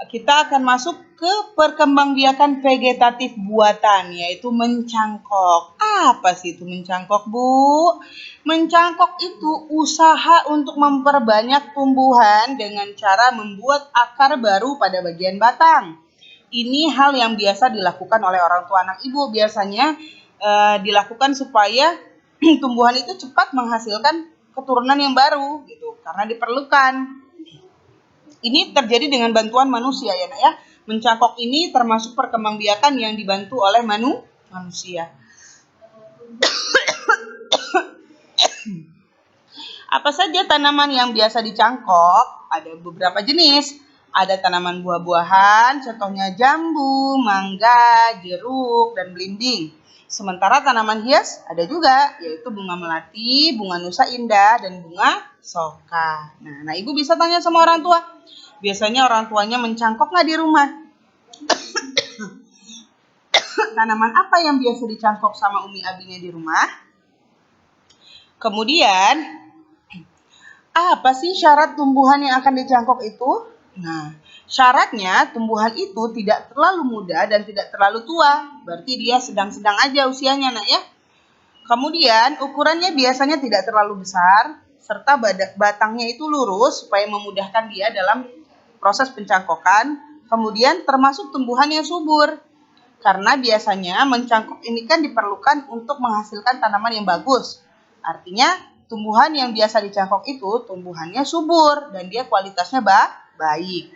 kita akan masuk ke perkembangbiakan vegetatif buatan, yaitu mencangkok. Apa sih itu mencangkok, Bu? Mencangkok itu usaha untuk memperbanyak tumbuhan dengan cara membuat akar baru pada bagian batang. Ini hal yang biasa dilakukan oleh orang tua anak ibu. Biasanya dilakukan supaya tumbuhan itu cepat menghasilkan keturunan yang baru, gitu, karena diperlukan. Ini terjadi dengan bantuan manusia ya nak ya. Mencangkok ini termasuk perkembangbiakan yang dibantu oleh manusia. Apa saja tanaman yang biasa dicangkok? Ada beberapa jenis. Ada tanaman buah-buahan, contohnya jambu, mangga, jeruk, dan belimbing. Sementara tanaman hias ada juga, yaitu bunga melati, bunga nusa indah, dan bunga soka. Nah, ibu bisa tanya sama orang tua. Biasanya orang tuanya mencangkok nggak di rumah? Tanaman apa yang biasa dicangkok sama umi abinya di rumah? Kemudian, apa sih syarat tumbuhan yang akan dicangkok itu? Nah, syaratnya tumbuhan itu tidak terlalu muda dan tidak terlalu tua. Berarti dia sedang-sedang aja usianya, nak ya. Kemudian, ukurannya biasanya tidak terlalu besar, serta batangnya itu lurus supaya memudahkan dia dalam proses pencangkokan. Kemudian, termasuk tumbuhan yang subur. Karena biasanya mencangkok ini kan diperlukan untuk menghasilkan tanaman yang bagus. Artinya, tumbuhan yang biasa dicangkok itu tumbuhannya subur dan dia kualitasnya baik.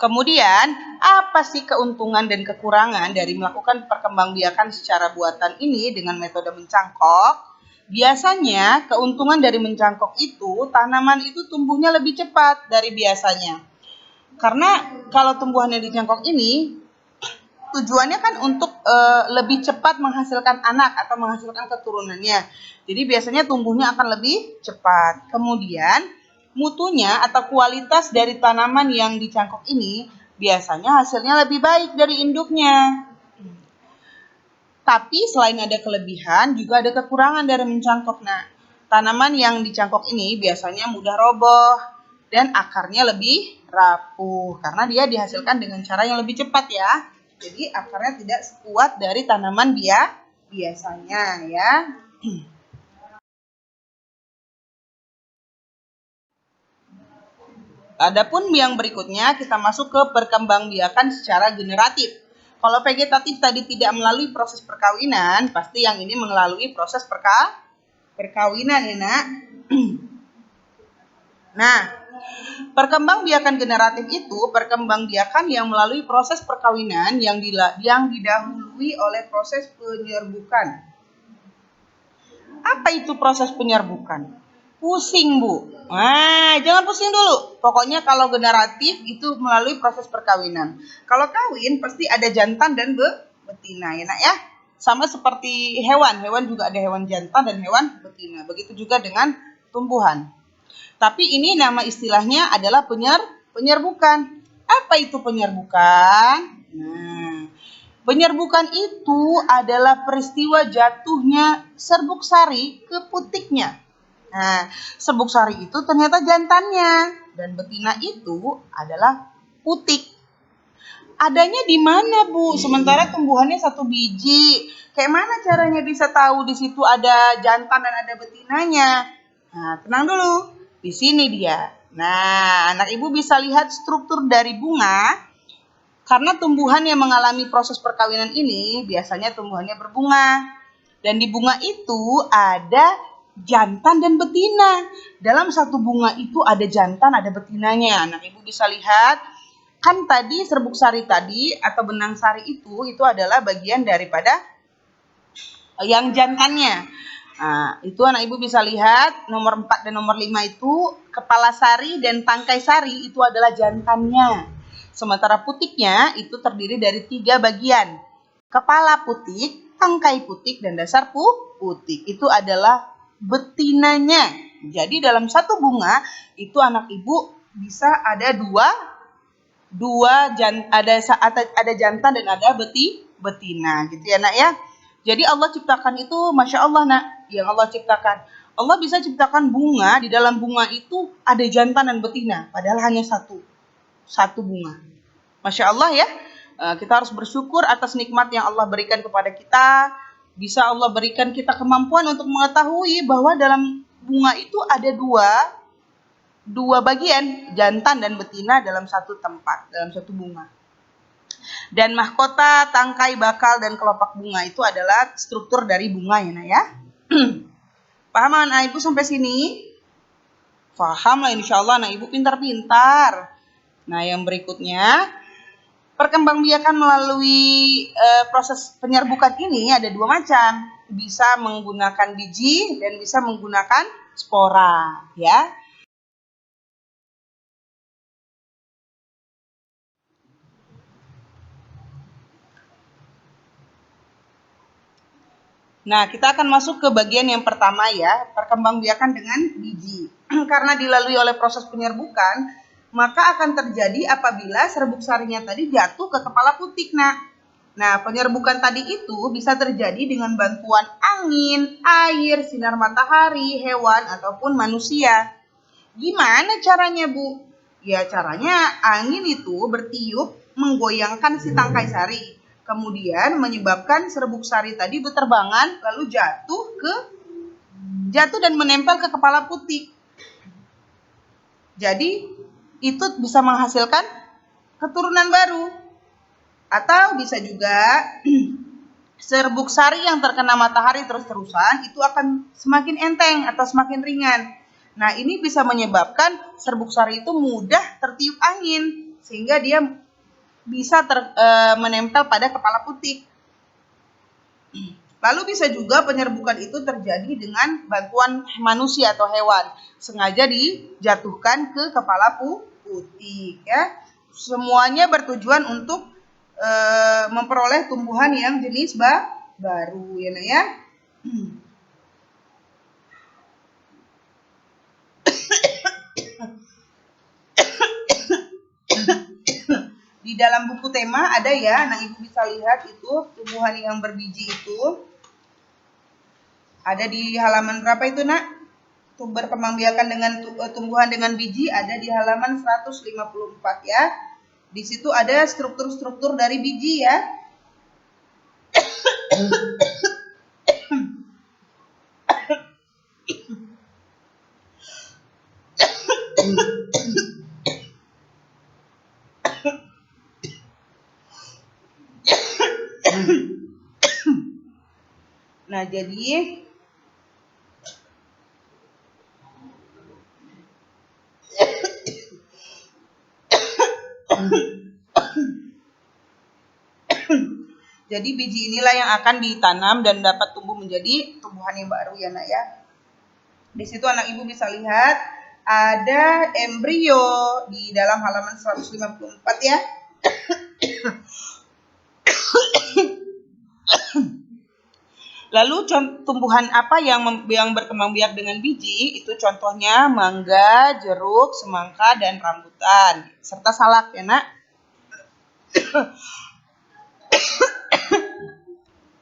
Kemudian, apa sih keuntungan dan kekurangan dari melakukan perkembangbiakan secara buatan ini dengan metode mencangkok? Biasanya, keuntungan dari mencangkok itu, tanaman itu tumbuhnya lebih cepat dari biasanya. Karena kalau tumbuhan yang dicangkok ini, tujuannya kan untuk lebih cepat menghasilkan anak atau menghasilkan keturunannya. Jadi biasanya tumbuhnya akan lebih cepat. Kemudian mutunya atau kualitas dari tanaman yang dicangkok ini biasanya hasilnya lebih baik dari induknya. Tapi selain ada kelebihan, juga ada kekurangan dari mencangkok. Nah, tanaman yang dicangkok ini biasanya mudah roboh dan akarnya lebih rapuh karena dia dihasilkan dengan cara yang lebih cepat ya. Jadi akarnya tidak sekuat dari tanaman biasanya ya. Adapun yang berikutnya kita masuk ke perkembangbiakan secara generatif. Kalau vegetatif tadi tidak melalui proses perkawinan, pasti yang ini melalui proses perkawinan ya nak. Nah, perkembangbiakan generatif itu perkembangbiakan yang melalui proses perkawinan yang didahului oleh proses penyerbukan. Apa itu proses penyerbukan? Pusing, Bu. Nah, jangan pusing dulu. Pokoknya kalau generatif itu melalui proses perkawinan. Kalau kawin pasti ada jantan dan betina ya nak ya. Sama seperti hewan. Hewan juga ada hewan jantan dan hewan betina. Begitu juga dengan tumbuhan. Tapi ini nama istilahnya adalah penyerbukan. Apa itu penyerbukan? Nah, penyerbukan itu adalah peristiwa jatuhnya serbuk sari ke putiknya. Nah, serbuk sari itu ternyata jantannya dan betina itu adalah putik. Adanya di mana, Bu? Sementara tumbuhannya satu biji. Kayak mana caranya bisa tahu di situ ada jantan dan ada betinanya? Nah, tenang dulu. Di sini dia. Nah, anak ibu bisa lihat struktur dari bunga. Karena tumbuhan yang mengalami proses perkawinan ini biasanya tumbuhannya berbunga. Dan di bunga itu ada jantan dan betina. Dalam satu bunga itu ada jantan, ada betinanya. Anak ibu bisa lihat, kan tadi serbuk sari tadi atau benang sari itu adalah bagian daripada yang jantannya. Nah, itu anak ibu bisa lihat nomor 4 dan nomor 5 itu kepala sari dan tangkai sari itu adalah jantannya. Sementara putiknya itu terdiri dari 3 bagian. Kepala putik, tangkai putik, dan dasar putik. Itu adalah betinanya. Jadi dalam satu bunga itu anak ibu bisa ada ada jantan dan ada betina gitu ya nak ya. Jadi Allah ciptakan itu Masya Allah nak, yang Allah ciptakan. Allah bisa ciptakan bunga, di dalam bunga itu ada jantan dan betina, padahal hanya satu. satu bunga. Masya Allah ya, kita harus bersyukur atas nikmat yang Allah berikan kepada kita. Bisa Allah berikan kita kemampuan untuk mengetahui bahwa dalam bunga itu ada dua bagian, jantan dan betina dalam satu tempat, dalam satu bunga. Dan mahkota, tangkai, bakal, dan kelopak bunga itu adalah struktur dari bunga ya nak ya. Paham anak ibu sampai sini? Paham lah insya Allah anak ibu pintar-pintar. Nah yang berikutnya, perkembangbiakan melalui proses penyerbukan ini ada dua macam. Bisa menggunakan biji dan bisa menggunakan spora ya. Nah, kita akan masuk ke bagian yang pertama ya, perkembangbiakan dengan biji. Karena dilalui oleh proses penyerbukan, maka akan terjadi apabila serbuk sarinya tadi jatuh ke kepala putik. Nah, penyerbukan tadi itu bisa terjadi dengan bantuan angin, air, sinar matahari, hewan, ataupun manusia. Gimana caranya, Bu? Ya, caranya angin itu bertiup menggoyangkan si tangkai sari. Kemudian menyebabkan serbuk sari tadi berterbangan lalu jatuh dan menempel ke kepala putik. Jadi itu bisa menghasilkan keturunan baru. Atau bisa juga serbuk sari yang terkena matahari terus-terusan itu akan semakin enteng atau semakin ringan. Nah, ini bisa menyebabkan serbuk sari itu mudah tertiup angin sehingga dia bisa menempel pada kepala putik. Lalu bisa juga penyerbukan itu terjadi dengan bantuan manusia atau hewan. Sengaja dijatuhkan ke kepala putik ya. Semuanya bertujuan untuk memperoleh tumbuhan yang jenis baru ya nak ya. Di dalam buku tema ada ya, nah ibu bisa lihat itu tumbuhan yang berbiji itu ada di halaman berapa itu nak? Berkembangbiakan dengan tumbuhan dengan biji ada di halaman 154 ya. Di situ ada struktur-struktur dari biji ya. Nah, jadi biji inilah yang akan ditanam dan dapat tumbuh menjadi tumbuhan yang baru ya nak ya. Di situ anak ibu bisa lihat ada embrio di dalam halaman 154 ya. Lalu tumbuhan apa yang berkembang biak dengan biji? Itu contohnya mangga, jeruk, semangka, dan rambutan. Serta salak ya nak.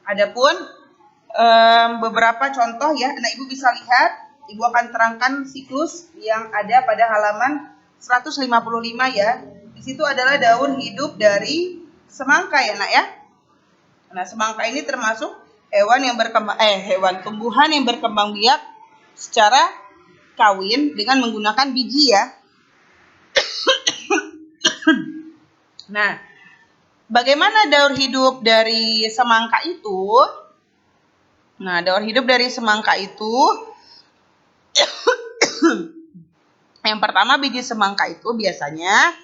Adapun beberapa contoh ya, anak ibu bisa lihat. Ibu akan terangkan siklus yang ada pada halaman 155 ya. Di situ adalah daur hidup dari semangka ya nak ya. Nah, semangka ini termasuk tumbuhan yang berkembang biak secara kawin dengan menggunakan biji ya. Nah, bagaimana daur hidup dari semangka itu? Nah, daur hidup dari semangka itu yang pertama biji semangka itu biasanya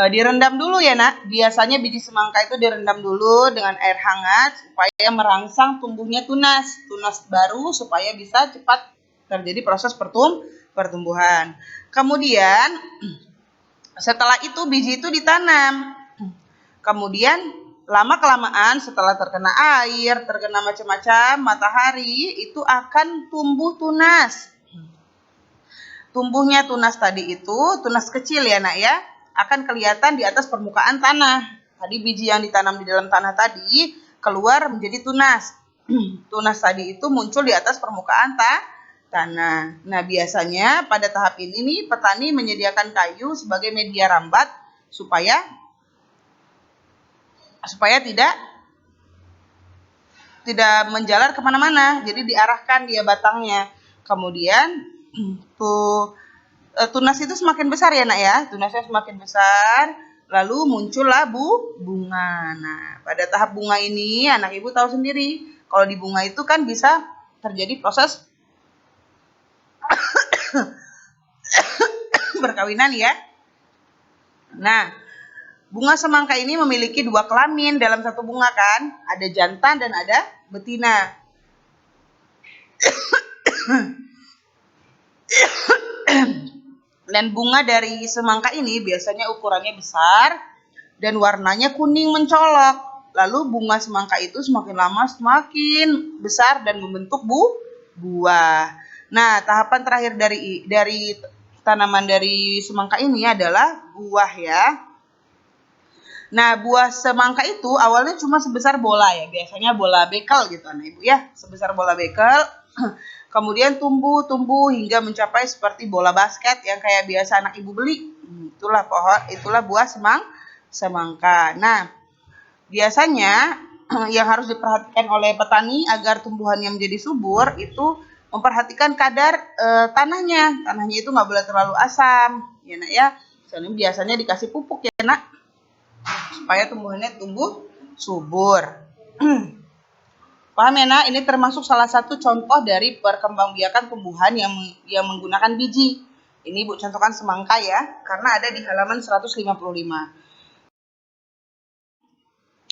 direndam dulu ya nak. Biasanya biji semangka itu direndam dulu dengan air hangat supaya merangsang tumbuhnya tunas baru supaya bisa cepat terjadi proses pertumbuhan. Kemudian setelah itu biji itu ditanam. Kemudian lama-kelamaan setelah terkena air, terkena macam-macam matahari itu akan tumbuh tunas. Tumbuhnya tunas tadi itu tunas kecil ya nak ya. Akan kelihatan di atas permukaan tanah. Tadi biji yang ditanam di dalam tanah tadi keluar menjadi tunas. Tunas tadi itu muncul di atas permukaan tanah. Nah, biasanya pada tahap ini nih petani menyediakan kayu sebagai media rambat supaya tidak menjalar kemana-mana, jadi diarahkan dia batangnya. Kemudian tunas itu semakin besar ya nak ya, tunasnya semakin besar, lalu muncullah bunga. Nah, pada tahap bunga ini anak ibu tahu sendiri, kalau di bunga itu kan bisa terjadi proses perkawinan ya. Nah, bunga semangka ini memiliki 2 kelamin dalam satu bunga kan, ada jantan dan ada betina. Dan bunga dari semangka ini biasanya ukurannya besar dan warnanya kuning mencolok. Lalu bunga semangka itu semakin lama semakin besar dan membentuk buah. Nah, tahapan terakhir dari tanaman dari semangka ini adalah buah ya. Nah, buah semangka itu awalnya cuma sebesar bola ya, biasanya bola bekel gitu anak ibu ya, sebesar bola bekel. Kemudian tumbuh hingga mencapai seperti bola basket yang kayak biasa anak ibu beli. Itulah buah semangka. Nah, biasanya yang harus diperhatikan oleh petani agar tumbuhannya menjadi subur itu memperhatikan kadar tanahnya. Tanahnya itu nggak boleh terlalu asam, ya nak ya. Soalnya biasanya dikasih pupuk ya nak, supaya tumbuhannya tumbuh subur. Paham ya nak? Ini termasuk salah satu contoh dari perkembangbiakan tumbuhan yang menggunakan biji. Ini Ibu contohkan semangka ya, karena ada di halaman 155.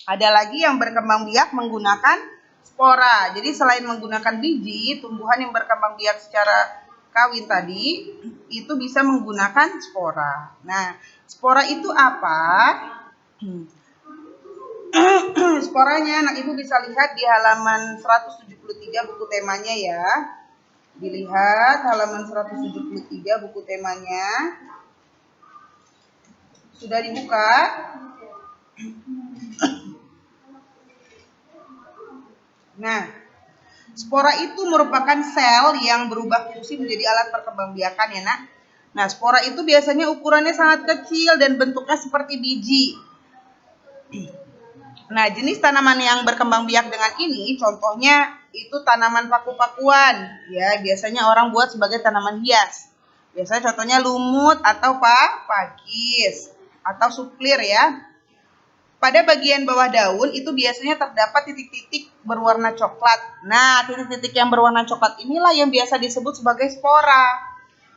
Ada lagi yang berkembang biak menggunakan spora. Jadi selain menggunakan biji, tumbuhan yang berkembang biak secara kawin tadi itu bisa menggunakan spora. Nah, spora itu apa? Sporanya anak ibu bisa lihat di halaman 173 buku temanya ya. Dilihat halaman 173 buku temanya. Sudah dibuka? Nah, spora itu merupakan sel yang berubah fungsi menjadi alat perkembangbiakan ya nak. Nah, spora itu biasanya ukurannya sangat kecil dan bentuknya seperti biji. Nah, jenis tanaman yang berkembang biak dengan ini, contohnya itu tanaman paku-pakuan. Ya, biasanya orang buat sebagai tanaman hias. Biasanya contohnya lumut atau pakis atau suplir ya. Pada bagian bawah daun itu biasanya terdapat titik-titik berwarna coklat. Nah, titik-titik yang berwarna coklat inilah yang biasa disebut sebagai spora.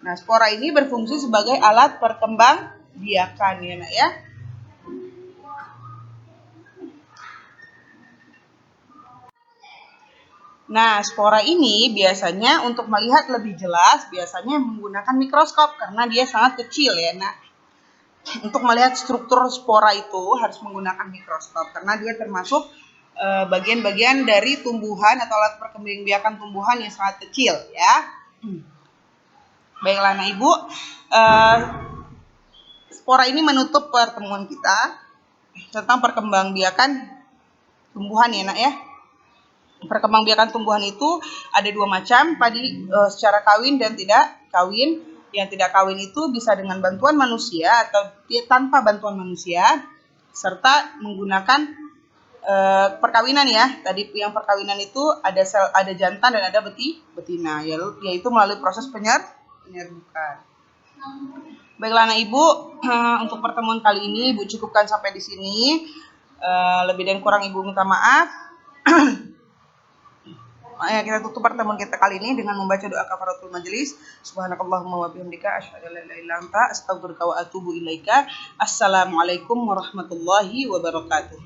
Nah, spora ini berfungsi sebagai alat perkembangbiakan ya nak ya. Nah, spora ini biasanya untuk melihat lebih jelas biasanya menggunakan mikroskop karena dia sangat kecil ya nak. Untuk melihat struktur spora itu harus menggunakan mikroskop karena dia termasuk bagian-bagian dari tumbuhan atau alat perkembangbiakan tumbuhan yang sangat kecil ya. Baiklah anak ibu, spora ini menutup pertemuan kita tentang perkembangbiakan tumbuhan ya nak ya. Perkembangbiakan tumbuhan itu ada 2 macam, tadi secara kawin dan tidak kawin. Yang tidak kawin itu bisa dengan bantuan manusia atau tanpa bantuan manusia, serta menggunakan perkawinan ya. Tadi yang perkawinan itu ada jantan dan ada betina, yaitu melalui proses penyerbukan. Baiklah anak ibu, untuk pertemuan kali ini ibu cukupkan sampai di sini. Lebih dan kurang ibu minta maaf. Kita tutup pertemuan kita kali ini dengan membaca doa kafaratul majelis. Subhanakallahumma wa bihamdika asyhadu an la ilaha illa anta astaghfiruka wa atubu ilaika. Assalamualaikum warahmatullahi wabarakatuh.